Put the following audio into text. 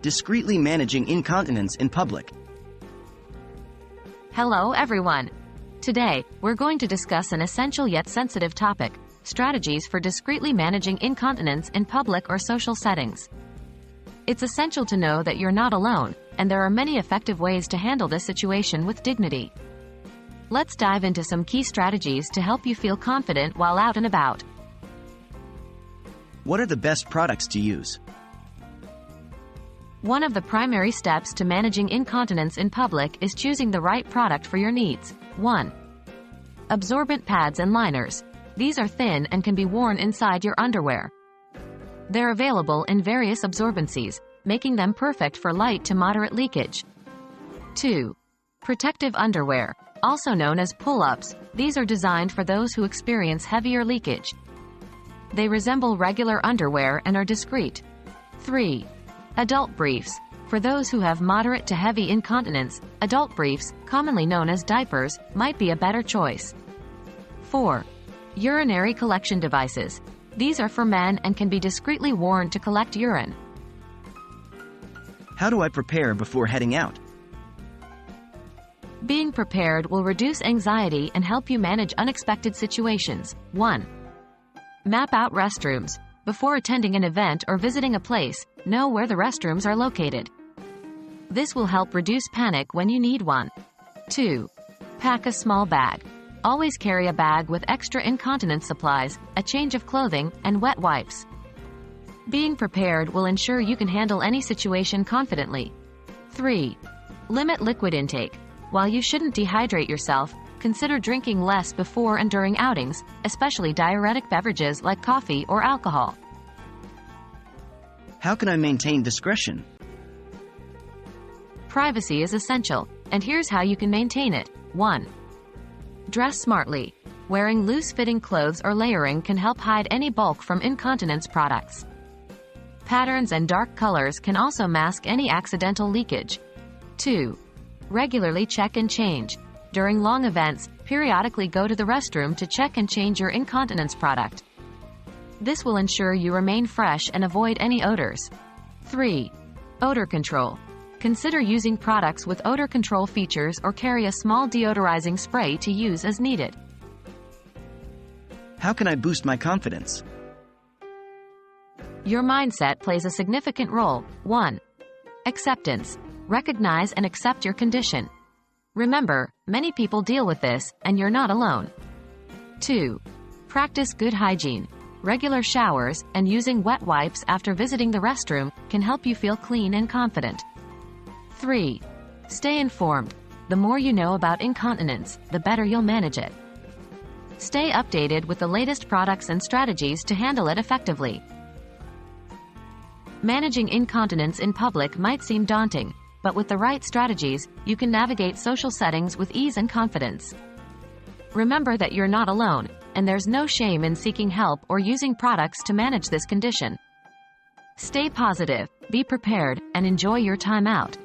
Discreetly managing incontinence in public. Hello everyone. Today, we're going to discuss an essential yet sensitive topic: strategies for discreetly managing incontinence in public or social settings. It's essential to know that you're not alone, and there are many effective ways to handle this situation with dignity. Let's dive into some key strategies to help you feel confident while out and about. What are the best products to use? One of the primary steps to managing incontinence in public is choosing the right product for your needs. 1. Absorbent pads and liners. These are thin and can be worn inside your underwear. They're available in various absorbencies, making them perfect for light to moderate leakage. 2. Protective underwear, also known as pull-ups. These are designed for those who experience heavier leakage. They resemble regular underwear and are discreet. 3. Adult briefs. For those who have moderate to heavy incontinence, adult briefs, commonly known as diapers, might be a better choice. 4. Urinary collection devices. These are for men and can be discreetly worn to collect urine. How do I prepare before heading out? Being prepared will reduce anxiety and help you manage unexpected situations. 1. Map out restrooms. Before attending an event or visiting a place, know where the restrooms are located. This will help reduce panic when you need one. 2. Pack a small bag. Always carry a bag with extra incontinence supplies, a change of clothing, and wet wipes. Being prepared will ensure you can handle any situation confidently. 3. Limit liquid intake. While you shouldn't dehydrate yourself, consider drinking less before and during outings, especially diuretic beverages like coffee or alcohol. How can I maintain discretion? Privacy is essential, and here's how you can maintain it. 1. Dress smartly. Wearing loose-fitting clothes or layering can help hide any bulk from incontinence products. Patterns and dark colors can also mask any accidental leakage. 2. Regularly check and change. During long events, periodically go to the restroom to check and change your incontinence product. This will ensure you remain fresh and avoid any odors. 3. Odor control. Consider using products with odor control features or carry a small deodorizing spray to use as needed. How can I boost my confidence? Your mindset plays a significant role. 1. Acceptance. Recognize and accept your condition. Remember, many people deal with this, and you're not alone. 2. Practice good hygiene. Regular showers and using wet wipes after visiting the restroom can help you feel clean and confident. 3. Stay informed. The more you know about incontinence, the better you'll manage it. Stay updated with the latest products and strategies to handle it effectively. Managing incontinence in public might seem daunting, but with the right strategies, you can navigate social settings with ease and confidence. Remember that you're not alone, and there's no shame in seeking help or using products to manage this condition. Stay positive, be prepared, and enjoy your time out.